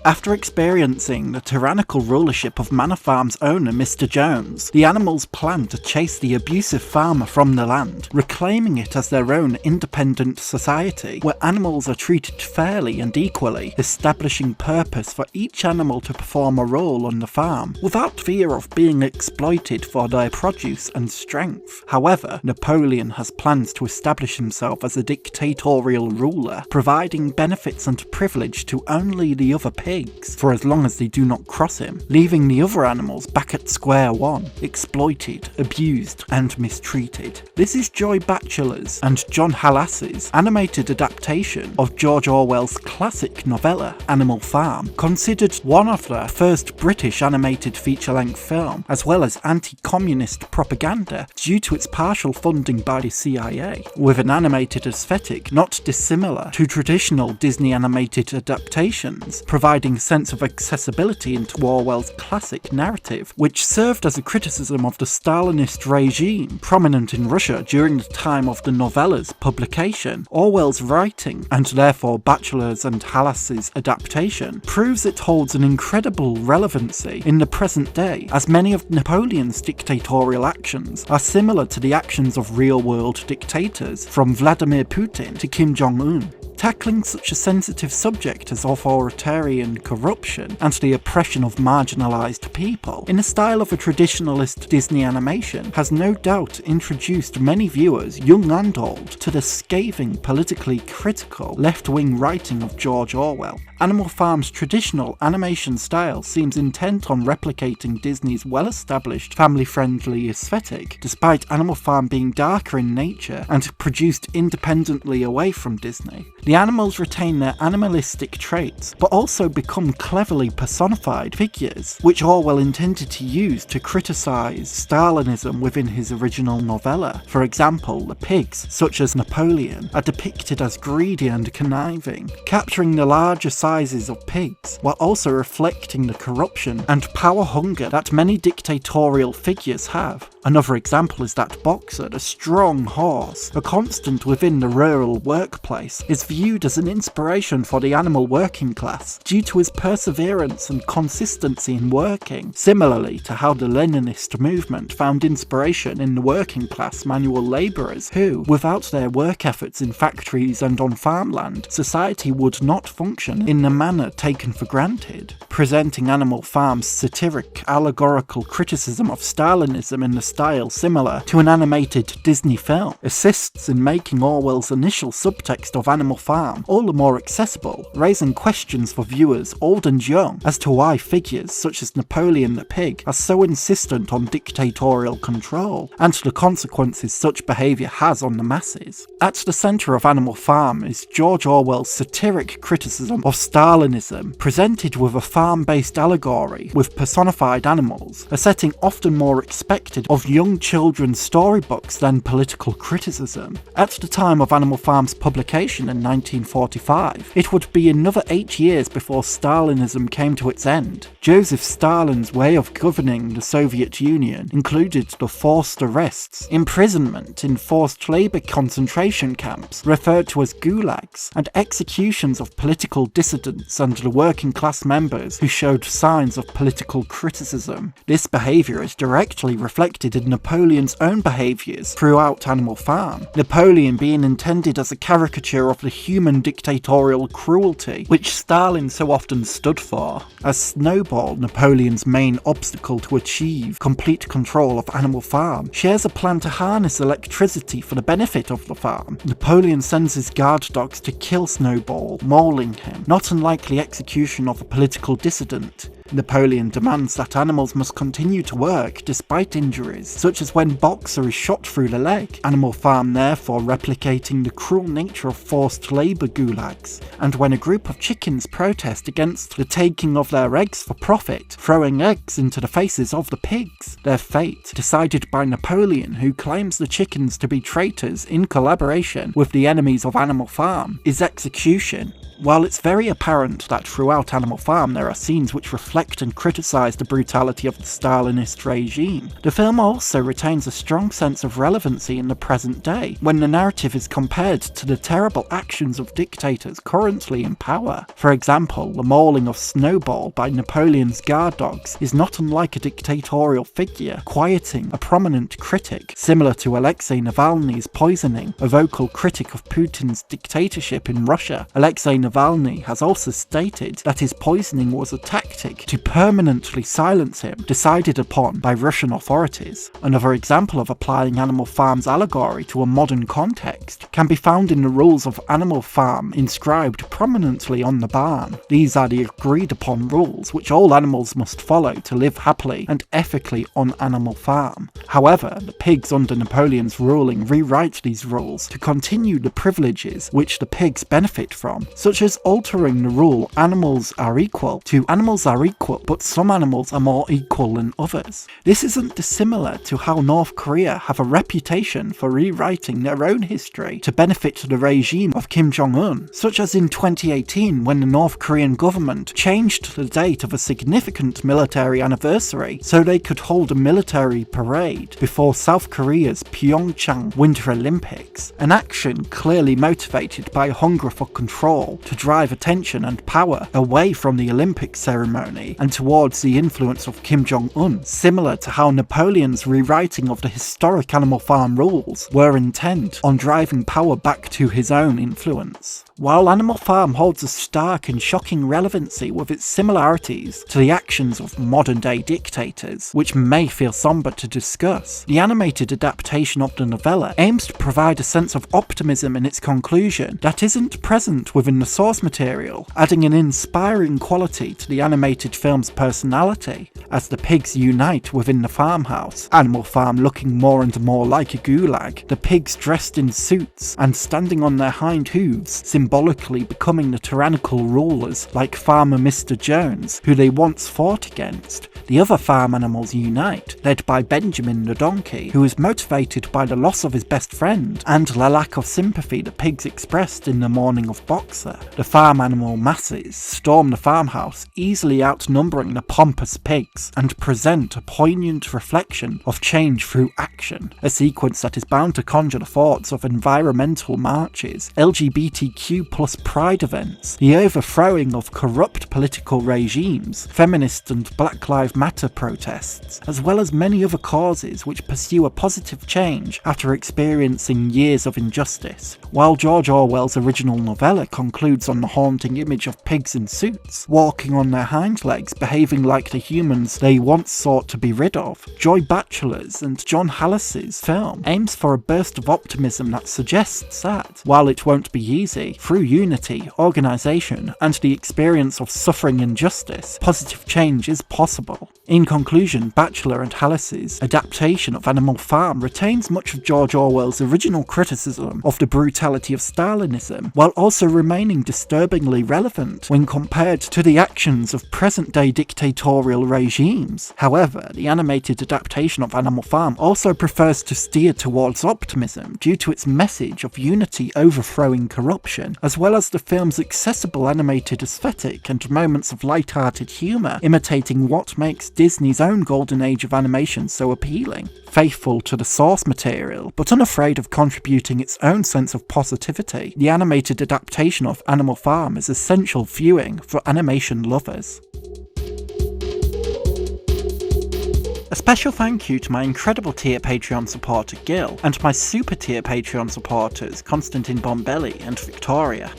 After experiencing the tyrannical rulership of Manor Farm's owner Mr. Jones, the animals plan to chase the abusive farmer from the land, reclaiming it as their own independent society, where animals are treated fairly and equally, establishing purpose for each animal to perform a role on the farm, without fear of being exploited for their produce and strength. However, Napoleon has plans to establish himself as a dictatorial ruler, providing benefits and privilege to only the other pigs for as long as they do not cross him, leaving the other animals back at square one, exploited, abused, and mistreated. This is Joy Batchelor's and John Hallas's animated adaptation of George Orwell's classic novella, Animal Farm, considered one of the first British animated feature-length film, as well as anti-communist propaganda due to its partial funding by the CIA, with an animated aesthetic not dissimilar to traditional Disney animated adaptations, providing sense of accessibility into Orwell's classic narrative, which served as a criticism of the Stalinist regime prominent in Russia during the time of the novella's publication. Orwell's writing, and therefore Batchelor's and Hallas's adaptation, proves it holds an incredible relevancy in the present day, as many of Napoleon's dictatorial actions are similar to the actions of real-world dictators, from Vladimir Putin to Kim Jong-un. Tackling such a sensitive subject as authoritarian corruption and the oppression of marginalised people in the style of a traditionalist Disney animation has no doubt introduced many viewers, young and old, to the scathing, politically critical left-wing writing of George Orwell. Animal Farm's traditional animation style seems intent on replicating Disney's well-established family-friendly aesthetic, despite Animal Farm being darker in nature and produced independently away from Disney. The animals retain their animalistic traits, but also become cleverly personified figures, which Orwell intended to use to criticise Stalinism within his original novella. For example, the pigs, such as Napoleon, are depicted as greedy and conniving, capturing the larger sizes of pigs, while also reflecting the corruption and power hunger that many dictatorial figures have. Another example is that Boxer, the strong horse, a constant within the rural workplace, is viewed as an inspiration for the animal working class due to his perseverance and consistency in working, similarly to how the Leninist movement found inspiration in the working class manual labourers who, without their work efforts in factories and on farmland, society would not function in the manner taken for granted. Presenting Animal Farm's satiric, allegorical criticism of Stalinism in the style similar to an animated Disney film assists in making Orwell's initial subtext of Animal Farm all the more accessible, raising questions for viewers old and young as to why figures such as Napoleon the pig are so insistent on dictatorial control, and the consequences such behaviour has on the masses. At the centre of Animal Farm is George Orwell's satiric criticism of Stalinism, presented with a farm-based allegory with personified animals, a setting often more expected of young children's storybooks than political criticism. At the time of Animal Farm's publication in 1945, it would be another 8 years before Stalinism came to its end. Joseph Stalin's way of governing the Soviet Union included the forced arrests, imprisonment in forced labour concentration camps, referred to as gulags, and executions of political dissidents and the working class members who showed signs of political criticism. This behaviour is directly reflected in Napoleon's own behaviours throughout Animal Farm, Napoleon being intended as a caricature of the human dictatorial cruelty which Stalin so often stood for. As Snowball, Napoleon's main obstacle to achieve complete control of Animal Farm, shares a plan to harness electricity for the benefit of the farm. Napoleon sends his guard dogs to kill Snowball, mauling him, not unlike the execution of a political dissident. Napoleon demands that animals must continue to work despite injuries, such as when Boxer is shot through the leg. Animal Farm therefore replicating the cruel nature of forced labour gulags, and when a group of chickens protest against the taking of their eggs for profit, throwing eggs into the faces of the pigs. Their fate, decided by Napoleon, who claims the chickens to be traitors in collaboration with the enemies of Animal Farm, is execution. While it's very apparent that throughout Animal Farm there are scenes which reflect reflect and criticise the brutality of the Stalinist regime. The film also retains a strong sense of relevancy in the present day, when the narrative is compared to the terrible actions of dictators currently in power. For example, the mauling of Snowball by Napoleon's guard dogs is not unlike a dictatorial figure, quieting a prominent critic, similar to Alexei Navalny's poisoning, a vocal critic of Putin's dictatorship in Russia. Alexei Navalny has also stated that his poisoning was a tactic to permanently silence him, decided upon by Russian authorities. Another example of applying Animal Farm's allegory to a modern context can be found in the rules of Animal Farm inscribed prominently on the barn. These are the agreed upon rules which all animals must follow to live happily and ethically on Animal Farm. However, the pigs under Napoleon's ruling rewrite these rules to continue the privileges which the pigs benefit from, such as altering the rule animals are equal to animals are equal, but some animals are more equal than others. This isn't dissimilar to how North Korea have a reputation for rewriting their own history to benefit the regime of Kim Jong-un, such as in 2018 when the North Korean government changed the date of a significant military anniversary so they could hold a military parade before South Korea's Pyeongchang Winter Olympics, an action clearly motivated by a hunger for control to drive attention and power away from the Olympic ceremony and towards the influence of Kim Jong-un, similar to how Napoleon's rewriting of the historic Animal Farm rules were intent on driving power back to his own influence. While Animal Farm holds a stark and shocking relevancy with its similarities to the actions of modern-day dictators, which may feel somber to discuss, the animated adaptation of the novella aims to provide a sense of optimism in its conclusion that isn't present within the source material, adding an inspiring quality to the animated film's personality. As the pigs unite within the farmhouse, Animal Farm looking more and more like a gulag, the pigs dressed in suits and standing on their hind hooves, symbolically becoming the tyrannical rulers like Farmer Mr. Jones, who they once fought against. The other farm animals unite, led by Benjamin the donkey, who is motivated by the loss of his best friend, and the lack of sympathy the pigs expressed in the mourning of Boxer. The farm animal masses storm the farmhouse, easily outnumbering the pompous pigs, and present a poignant reflection of change through action, a sequence that is bound to conjure the thoughts of environmental marches, LGBTQ+ pride events, the overthrowing of corrupt political regimes, feminist and Black Lives Matter protests, as well as many other causes which pursue a positive change after experiencing years of injustice. While George Orwell's original novella concludes on the haunting image of pigs in suits, walking on their hind legs, behaving like the humans they once sought to be rid of, Joy Batchelor's and John Hallis's film aims for a burst of optimism that suggests that, while it won't be easy, through unity, organisation, and the experience of suffering and justice, positive change is possible. In conclusion, Batchelor and Hallis's adaptation of Animal Farm retains much of George Orwell's original criticism of the brutality of Stalinism, while also remaining disturbingly relevant when compared to the actions of present-day dictatorial regimes. However, the animated adaptation of Animal Farm also prefers to steer towards optimism due to its message of unity overthrowing corruption, as well as the film's accessible animated aesthetic and moments of light-hearted humour, imitating what makes Disney's own golden age of animation so appealing. Faithful to the source material, but unafraid of contributing its own sense of positivity, the animated adaptation of Animal Farm is essential viewing for animation lovers. A special thank you to my incredible tier Patreon supporter Gil, and my super tier Patreon supporters Constantine Bombelli and Victoria.